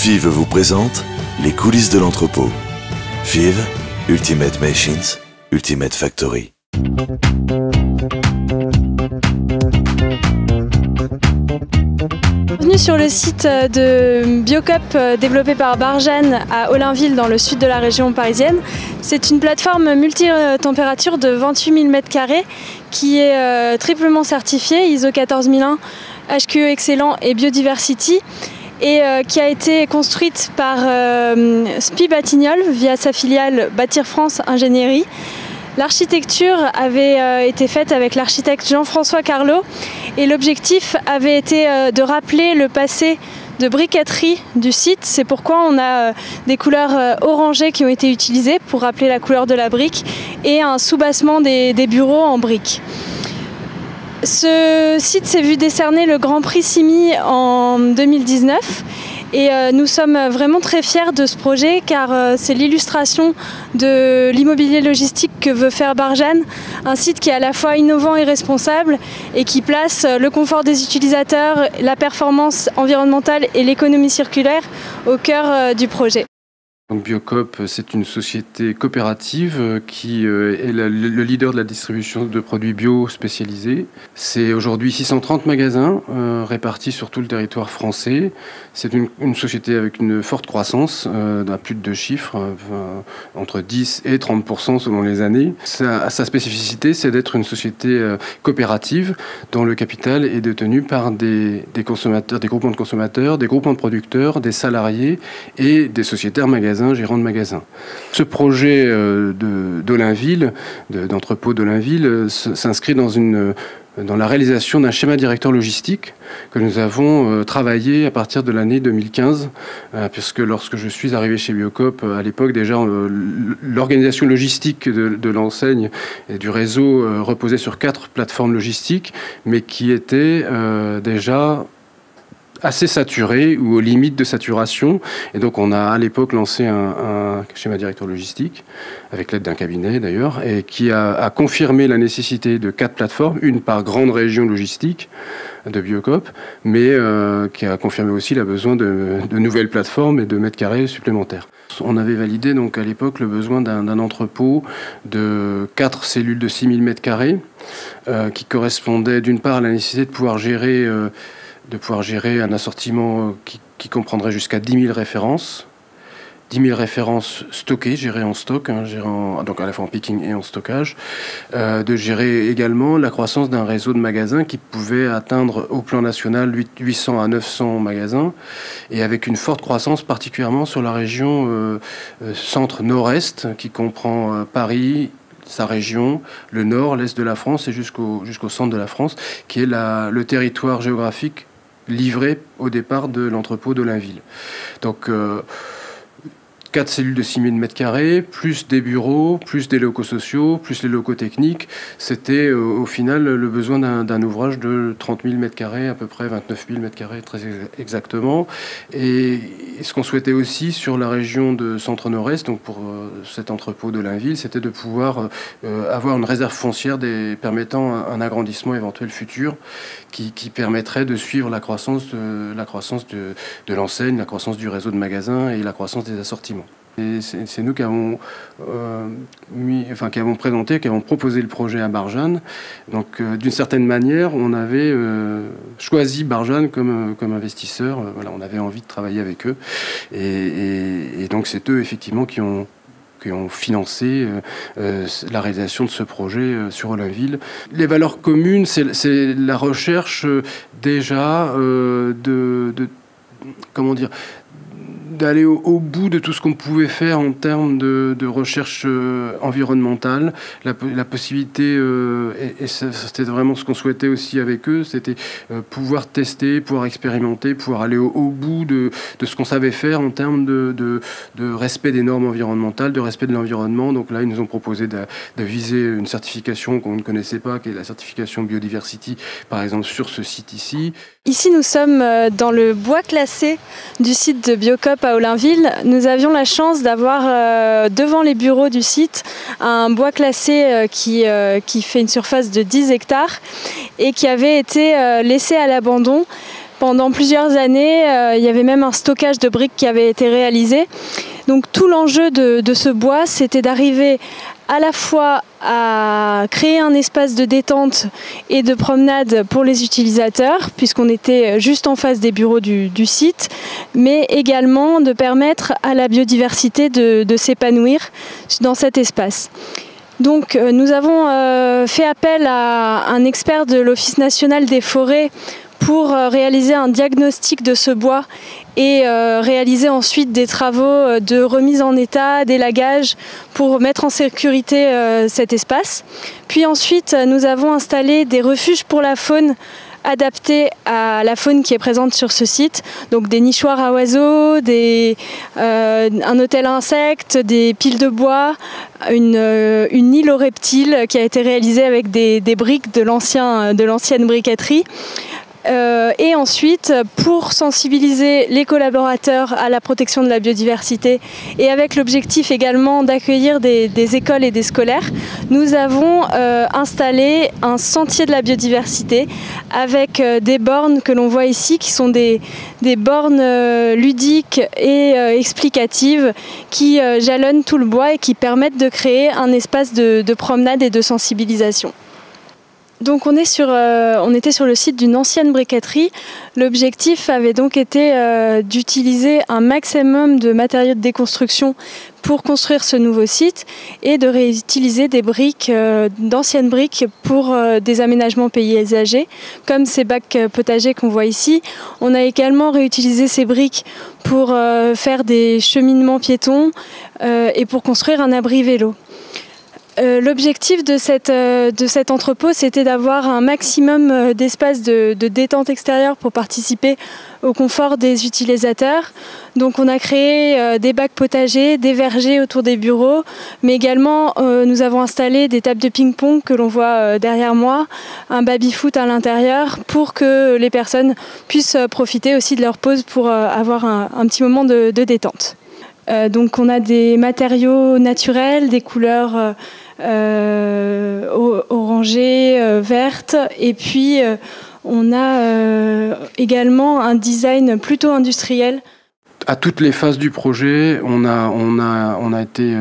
Fives vous présente les coulisses de l'entrepôt. Fives, Ultimate Machines, Ultimate Factory. Bienvenue sur le site de Biocop développé par Barjane à Olainville dans le sud de la région parisienne. C'est une plateforme multi-température de 28 000 m² qui est triplement certifiée ISO 14001, HQE excellent et Biodiversity, et qui a été construite par SPI Batignolles via sa filiale Bâtir France Ingénierie. L'architecture avait été faite avec l'architecte Jean-François Carlot et l'objectif avait été de rappeler le passé de briqueterie du site. C'est pourquoi on a des couleurs orangées qui ont été utilisées pour rappeler la couleur de la brique et un soubassement des bureaux en briques. Ce site s'est vu décerner le Grand Prix CIMI en 2019 et nous sommes vraiment très fiers de ce projet car c'est l'illustration de l'immobilier logistique que veut faire Barjane, un site qui est à la fois innovant et responsable et qui place le confort des utilisateurs, la performance environnementale et l'économie circulaire au cœur du projet. Donc Biocop, c'est une société coopérative qui est le leader de la distribution de produits bio spécialisés. C'est aujourd'hui 630 magasins répartis sur tout le territoire français. C'est une société avec une forte croissance, à plus de 2 chiffres, entre 10 et 30% selon les années. Sa spécificité, c'est d'être une société coopérative dont le capital est détenu par des consommateurs, des groupements de consommateurs, des groupements de producteurs, des salariés et des sociétaires magasins, gérants de magasins. Ce projet d'Olainville, d'entrepôt d'Olainville, s'inscrit dans la réalisation d'un schéma directeur logistique que nous avons travaillé à partir de l'année 2015, puisque lorsque je suis arrivé chez Biocop, à l'époque déjà, l'organisation logistique de l'enseigne et du réseau reposait sur 4 plateformes logistiques, mais qui étaient déjà assez saturé ou aux limites de saturation. Et donc on a à l'époque lancé un schéma directeur logistique, avec l'aide d'un cabinet d'ailleurs, et qui a confirmé la nécessité de 4 plateformes, une par grande région logistique de Biocop, mais qui a confirmé aussi le besoin de nouvelles plateformes et de mètres carrés supplémentaires. On avait validé donc à l'époque le besoin d'un entrepôt de 4 cellules de 6 000 m², qui correspondait d'une part à la nécessité de pouvoir gérer un assortiment qui comprendrait jusqu'à 10 000 références. 10 000 références stockées, gérées en stock, donc à la fois en picking et en stockage. De gérer également la croissance d'un réseau de magasins qui pouvait atteindre au plan national 800 à 900 magasins, et avec une forte croissance particulièrement sur la région centre-nord-est, qui comprend Paris, sa région, le nord, l'est de la France et jusqu'au centre de la France, qui est le territoire géographique livré au départ de l'entrepôt d'Olainville. Donc 4 cellules de 6 000 m², plus des bureaux, plus des locaux sociaux, plus les locaux techniques. C'était au final le besoin d'un ouvrage de 30 000 m², à peu près 29 000 m² très exactement. Et ce qu'on souhaitait aussi sur la région de centre-nord-est, donc pour cet entrepôt d'Olainville, c'était de pouvoir avoir une réserve foncière permettant un agrandissement éventuel futur qui permettrait de suivre la croissance de l'enseigne, la croissance du réseau de magasins et la croissance des assortiments. C'est nous qui avons présenté, qui avons proposé le projet à Barjane. Donc, d'une certaine manière, on avait choisi Barjane comme investisseur. Voilà, on avait envie de travailler avec eux. Et donc, c'est eux, effectivement, qui ont financé la réalisation de ce projet sur Olainville. Les valeurs communes, c'est la recherche déjà d'aller au bout de tout ce qu'on pouvait faire en termes de recherche environnementale, la possibilité, et c'était vraiment ce qu'on souhaitait aussi avec eux, c'était pouvoir tester, pouvoir expérimenter, pouvoir aller au bout de ce qu'on savait faire en termes de respect des normes environnementales, de respect de l'environnement. Donc là, ils nous ont proposé de viser une certification qu'on ne connaissait pas, qui est la certification Biodiversity, par exemple, sur ce site ici. Ici, nous sommes dans le bois classé du site de Biocop à Olainville. Nous avions la chance d'avoir devant les bureaux du site un bois classé qui fait une surface de 10 hectares et qui avait été laissé à l'abandon Pendant plusieurs années, il y avait même un stockage de briques qui avait été réalisé. Donc tout l'enjeu de ce bois, c'était d'arriver à la fois à créer un espace de détente et de promenade pour les utilisateurs, puisqu'on était juste en face des bureaux du site, mais également de permettre à la biodiversité de s'épanouir dans cet espace. Donc nous avons fait appel à un expert de l'Office national des forêts pour réaliser un diagnostic de ce bois et réaliser ensuite des travaux de remise en état, d'élagage pour mettre en sécurité cet espace. Puis ensuite, nous avons installé des refuges pour la faune adaptés à la faune qui est présente sur ce site, donc des nichoirs à oiseaux, un hôtel à insectes, des piles de bois, une île aux reptiles qui a été réalisée avec des briques de l'ancienne briqueterie. Et ensuite, pour sensibiliser les collaborateurs à la protection de la biodiversité et avec l'objectif également d'accueillir des écoles et des scolaires, nous avons installé un sentier de la biodiversité avec des bornes que l'on voit ici, qui sont des bornes ludiques et explicatives qui jalonnent tout le bois et qui permettent de créer un espace de promenade et de sensibilisation. Donc on était sur le site d'une ancienne briqueterie. L'objectif avait donc été d'utiliser un maximum de matériaux de déconstruction pour construire ce nouveau site et de réutiliser des briques, d'anciennes briques pour des aménagements paysagers, comme ces bacs potagers qu'on voit ici. On a également réutilisé ces briques pour faire des cheminements piétons et pour construire un abri vélo. L'objectif de cet entrepôt, c'était d'avoir un maximum d'espace de détente extérieure pour participer au confort des utilisateurs. Donc on a créé des bacs potagers, des vergers autour des bureaux, mais également nous avons installé des tables de ping-pong que l'on voit derrière moi, un baby-foot à l'intérieur pour que les personnes puissent profiter aussi de leur pause pour avoir un petit moment de détente. Donc on a des matériaux naturels, des couleurs orangées, vertes, et puis on a également un design plutôt industriel. À toutes les phases du projet, on a été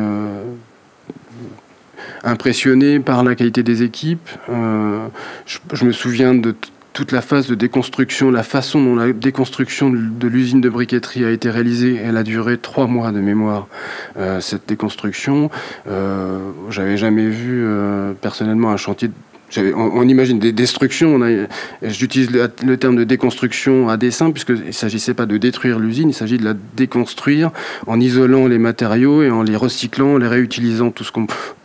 impressionné par la qualité des équipes. Je me souviens de toute la phase de déconstruction, la façon dont la déconstruction de l'usine de briqueterie a été réalisée. Elle a duré 3 mois de mémoire, cette déconstruction. J'avais jamais vu personnellement un chantier. On imagine des destructions. J'utilise le terme de déconstruction à dessein, puisqu'il ne s'agissait pas de détruire l'usine, il s'agit de la déconstruire en isolant les matériaux et en les recyclant, en les réutilisant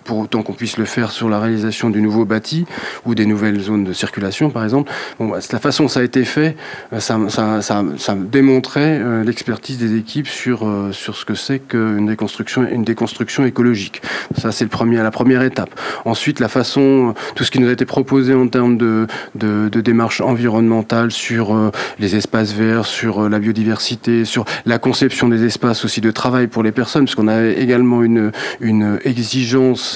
pour autant qu'on puisse le faire sur la réalisation du nouveau bâti ou des nouvelles zones de circulation, par exemple. Bon, la façon dont ça a été fait, ça démontrait l'expertise des équipes sur ce que c'est qu'une déconstruction écologique. Ça, c'est la première étape. Ensuite, la façon, tout ce qui nous a été proposé en termes de démarche environnementale sur les espaces verts, sur la biodiversité, sur la conception des espaces aussi de travail pour les personnes, parce qu'on avait également une exigence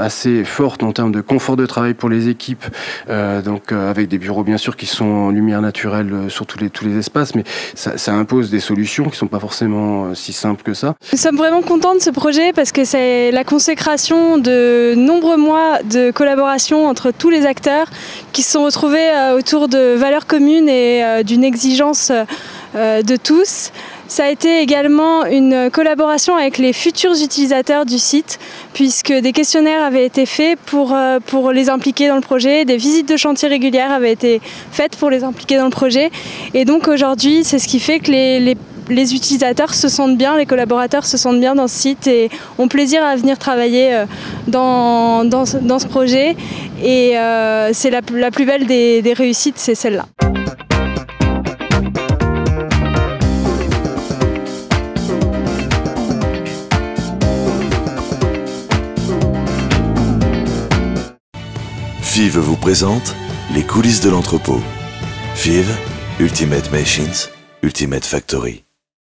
assez forte en termes de confort de travail pour les équipes, avec des bureaux bien sûr qui sont en lumière naturelle sur tous les espaces, mais ça impose des solutions qui ne sont pas forcément si simples que ça. Nous sommes vraiment contents de ce projet parce que c'est la consécration de nombreux mois de collaboration entre tous les acteurs qui se sont retrouvés autour de valeurs communes et d'une exigence de tous. Ça a été également une collaboration avec les futurs utilisateurs du site, puisque des questionnaires avaient été faits pour les impliquer dans le projet, des visites de chantier régulières avaient été faites pour les impliquer dans le projet. Et donc aujourd'hui, c'est ce qui fait que les utilisateurs se sentent bien, les collaborateurs se sentent bien dans ce site et ont plaisir à venir travailler dans ce projet. Et c'est la plus belle des réussites, c'est celle-là. FIV vous présente les coulisses de l'entrepôt. FIV, Ultimate Machines, Ultimate Factory.